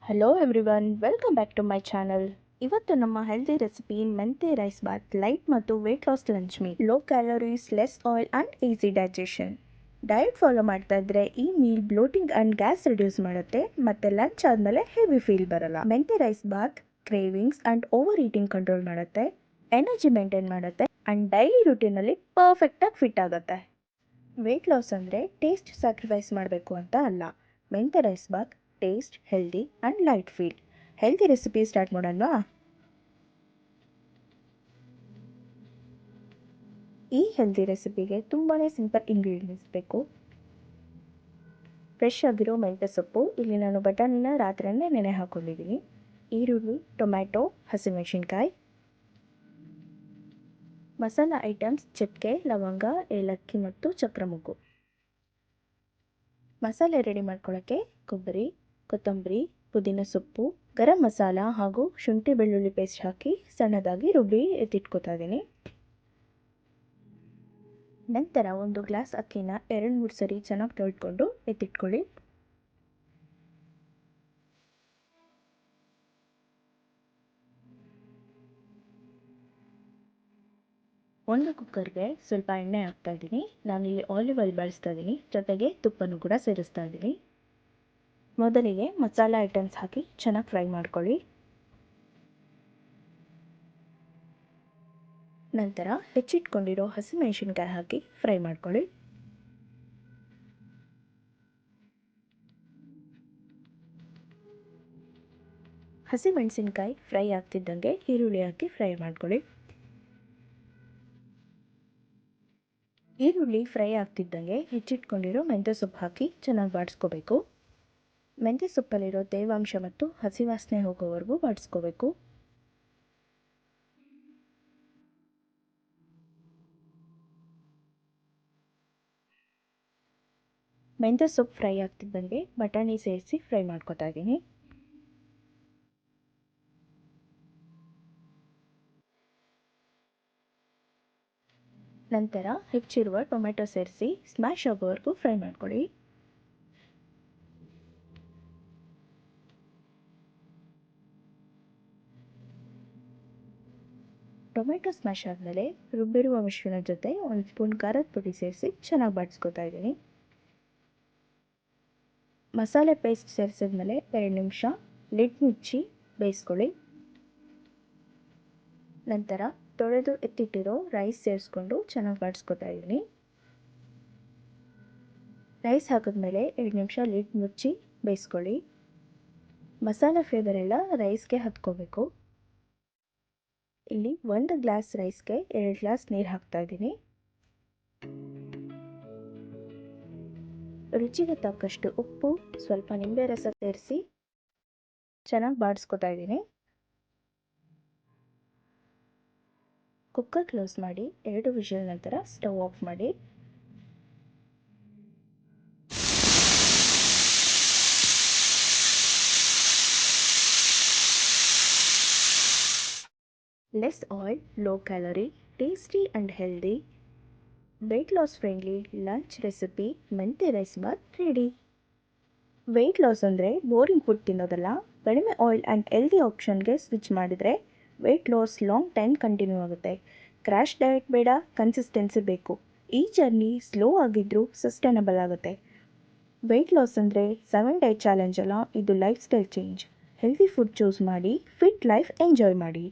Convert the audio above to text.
Hello everyone, welcome back to my channel. ಇವತ್ತು ನಮ್ಮ healthy recipe ಮೆಂತೆ ರೈಸ್ ಬಾತ್, ಲೈಟ್ ಮತ್ತು weight loss lunch meal. Low calories, less oil and easy digestion. Diet follow ಮಾಡ್ತಾ ಇದ್ರೆ ಈ meal bloating and gas reduce ಮಾಡುತ್ತೆ ಮತ್ತೆ lunch ಆದಮೇಲೆ ಹೆವಿ ಫೀಲ್ ಬರಲ್ಲ. ಮೆಂತೆ rice bath cravings and overeating control ಮಾಡುತ್ತೆ, ಎನರ್ಜಿ ಮೇಂಟೈನ್ ಮಾಡುತ್ತೆ ಅಂಡ್ ಡೈಲಿ ರುಟೀನಲ್ಲಿ ಪರ್ಫೆಕ್ಟಾಗಿ ಫಿಟ್ ಆಗುತ್ತೆ. ವೆಯ್ಟ್ ಲಾಸ್ ಅಂದರೆ ಟೇಸ್ಟ್ ಸ್ಯಾಕ್ರಿಫೈಸ್ ಮಾಡಬೇಕು ಅಂತ ಅಲ್ಲ. ಮೆಂತೆ rice bath taste, healthy and light feel. Healthy recipe start ಮಾಡೋಣವಾ? ಈ ಹೆಲ್ದಿ ರೆಸಿಪಿಗೆ ತುಂಬಾ ಸಿಂಪಲ್ ಇಂಗ್ರೀಡಿಯೆಂಟ್ಸ್ ಬೇಕು. ಫ್ರೆಶ್ ಆಗಿರೋ ಮೆಂತ್ಯ ಸೊಪ್ಪು, ಇಲ್ಲಿ ನಾನು ಬಟಾಣಿನ ರಾತ್ರಿಯೇ ನೆನೆ ಹಾಕೊಂಡಿದ್ದೀನಿ. ಈರುಳ್ಳಿ, ಟೊಮ್ಯಾಟೊ, ಹಸಿಮೆಣಸಿನ್ಕಾಯಿ. ಮಸಾಲ ಐಟಮ್ಸ್ ಚಕ್ಕೆ, ಲವಂಗ, ಏಲಕ್ಕಿ ಮತ್ತು ಚಕ್ರಮುಗ್ಗು. ಮಸಾಲೆ ರೆಡಿ ಮಾಡ್ಕೊಳ್ಳೋಕ್ಕೆ ಕೊಬ್ಬರಿ, ಕೊತ್ತಂಬರಿ, ಪುದೀನ ಸೊಪ್ಪು, ಗರಂ ಮಸಾಲ ಹಾಗೂ ಶುಂಠಿ ಬೆಳ್ಳುಳ್ಳಿ ಪೇಸ್ಟ್ ಹಾಕಿ ಸಣ್ಣದಾಗಿ ರುಬ್ಬಿ ಎತ್ತಿಟ್ಕೊತಾ ಇದ್ದೀನಿ. ನಂತರ ಒಂದು ಗ್ಲಾಸ್ ಅಕ್ಕಿನ 2-3 ಸರಿ ಚೆನ್ನಾಗಿ ತೊಳ್ಕೊಂಡು ಎತ್ತಿಟ್ಕೊಳ್ಳಿ. ಒಂದು ಕುಕ್ಕರ್ಗೆ ಸ್ವಲ್ಪ ಎಣ್ಣೆ ಹಾಕ್ತಾ ಇದ್ದೀನಿ. ನಾನಿಲ್ಲಿ ಆಲಿವ್ ಆಯಿಲ್ ಬಳಸ್ತಾ ಇದ್ದೀನಿ, ಜೊತೆಗೆ ತುಪ್ಪನೂ ಕೂಡ ಸೇರಿಸ್ತಾ ಇದ್ದೀನಿ. ಮೊದಲಿಗೆ ಮಸಾಲ ಐಟಮ್ಸ್ ಹಾಕಿ ಚೆನ್ನಾಗಿ ಫ್ರೈ ಮಾಡ್ಕೊಳ್ಳಿ. ನಂತರ ಹೆಚ್ಚಿಟ್ಕೊಂಡಿರೋ ಹಸಿಮೆಣಸಿನ್ಕಾಯಿ ಹಾಕಿ ಫ್ರೈ ಮಾಡ್ಕೊಳ್ಳಿ. ಹಸಿಮೆಣಸಿನ್ಕಾಯಿ ಫ್ರೈ ಆಗ್ತಿದ್ದಂಗೆ ಈರುಳ್ಳಿ ಹಾಕಿ ಫ್ರೈ ಮಾಡ್ಕೊಳ್ಳಿ. ಈರುಳ್ಳಿ ಫ್ರೈ ಆಗ್ತಿದ್ದಂಗೆ ಹೆಚ್ಚಿಟ್ಕೊಂಡಿರೋ ಮೆಂತ್ಯ ಸೊಪ್ಪು ಹಾಕಿ ಚೆನ್ನಾಗಿ ಬಾಡಿಸ್ಕೋಬೇಕು. ಮೆಂತ್ಯ ಸೊಪ್ಪಲ್ಲಿರೋ ತೇವಾಂಶ ಮತ್ತು ಹಸಿ ವಾಸನೆ ಹೋಗೋವರೆಗೂ ಬಾಡಿಸ್ಕೋಬೇಕು. ಮೆಂತ್ಯ ಸೊಪ್ಪು ಫ್ರೈ ಆಗ್ತಿದ್ದಂಗೆ ಬಟಾಣಿ ಸೇರಿಸಿ ಫ್ರೈ ಮಾಡ್ಕೊತಾ ಇದ್ದೀನಿ. ನಂತರ ಹೆಚ್ಚಿರುವ ಟೊಮೆಟೊ ಸೇರಿಸಿ ಸ್ಮ್ಯಾಶ್ ಆಗೋವರೆಗೂ ಫ್ರೈ ಮಾಡ್ಕೊಳ್ಳಿ. ಟೊಮೆಟೊ ಸ್ಮ್ಯಾಶ್ ಆದಮೇಲೆ ರುಬ್ಬಿರುವ ಮಿಶ್ರಣ ಜೊತೆ 1 ಸ್ಪೂನ್ ಖಾರದ ಪುಡಿ ಸೇರಿಸಿ ಚೆನ್ನಾಗಿ ಬಾಡಿಸ್ಕೊತಾ ಇದ್ದೀನಿ. ಮಸಾಲೆ ಪೇಸ್ಟ್ ಸೇರಿಸಿದ್ಮೇಲೆ 2 ನಿಮಿಷ ಲಿಡ್ ಮುಚ್ಚಿ ಬೇಯಿಸ್ಕೊಳ್ಳಿ. ನಂತರ ತೊಳೆದು ಎತ್ತಿಟ್ಟಿರೋ ರೈಸ್ ಸೇರಿಸ್ಕೊಂಡು ಚೆನ್ನಾಗಿ ಬಾಡಿಸ್ಕೊತಾ ಇದ್ದೀನಿ. ರೈಸ್ ಹಾಕಿದ್ಮೇಲೆ 2 ನಿಮಿಷ ಲಿಡ್ ಮುಚ್ಚಿ ಬೇಯಿಸ್ಕೊಳ್ಳಿ. ಮಸಾಲೆ ಫ್ಲೇವರ್ ಎಲ್ಲ ರೈಸ್ಗೆ ಹತ್ಕೋಬೇಕು. ಇಲ್ಲಿ 1 ಗ್ಲಾಸ್ ರೈಸ್ಗೆ 2 ಗ್ಲಾಸ್ ನೀರು ಹಾಕ್ತಾ ಇದ್ದೀನಿ. ರುಚಿಗೆ ತಕ್ಕಷ್ಟು ಉಪ್ಪು, ಸ್ವಲ್ಪ ನಿಂಬೆ ರಸ ಸೇರಿಸಿ ಚೆನ್ನಾಗಿ ಬಾಡಿಸ್ಕೊತಾ ಇದ್ದೀನಿ. ಕುಕ್ಕರ್ ಕ್ಲೋಸ್ ಮಾಡಿ 2 ವಿಷಲ್ ನಂತರ ಸ್ಟವ್ ಆಫ್ ಮಾಡಿ. Less oil, low calorie, tasty and healthy, weight loss friendly lunch recipe ಮೆಂತೆ rice bath ready. Weight loss ಅಂದರೆ ಬೋರಿಂಗ್ ಫುಡ್ ತಿನ್ನೋದಲ್ಲ. ಕಡಿಮೆ ಆಯಿಲ್ ಆ್ಯಂಡ್ ಹೆಲ್ದಿ ಆಪ್ಷನ್ಗೆ ಸ್ವಿಚ್ ಮಾಡಿದರೆ weight loss long time continue ಆಗುತ್ತೆ. ಕ್ರ್ಯಾಶ್ ಡಯಟ್ ಬೇಡ, consistency ಬೇಕು. ಈ ಜರ್ನಿ ಸ್ಲೋ ಆಗಿದ್ರೂ ಸಸ್ಟೈನಬಲ್ ಆಗುತ್ತೆ. ವೆಯ್ಟ್ ಲಾಸ್ ಅಂದರೆ 7 ಡೇ ಚಾಲೆಂಜ್ ಅಲ್ಲ, ಇದು lifestyle change. Healthy food choose ಮಾಡಿ, ಫಿಟ್ ಲೈಫ್ ಎಂಜಾಯ್ ಮಾಡಿ.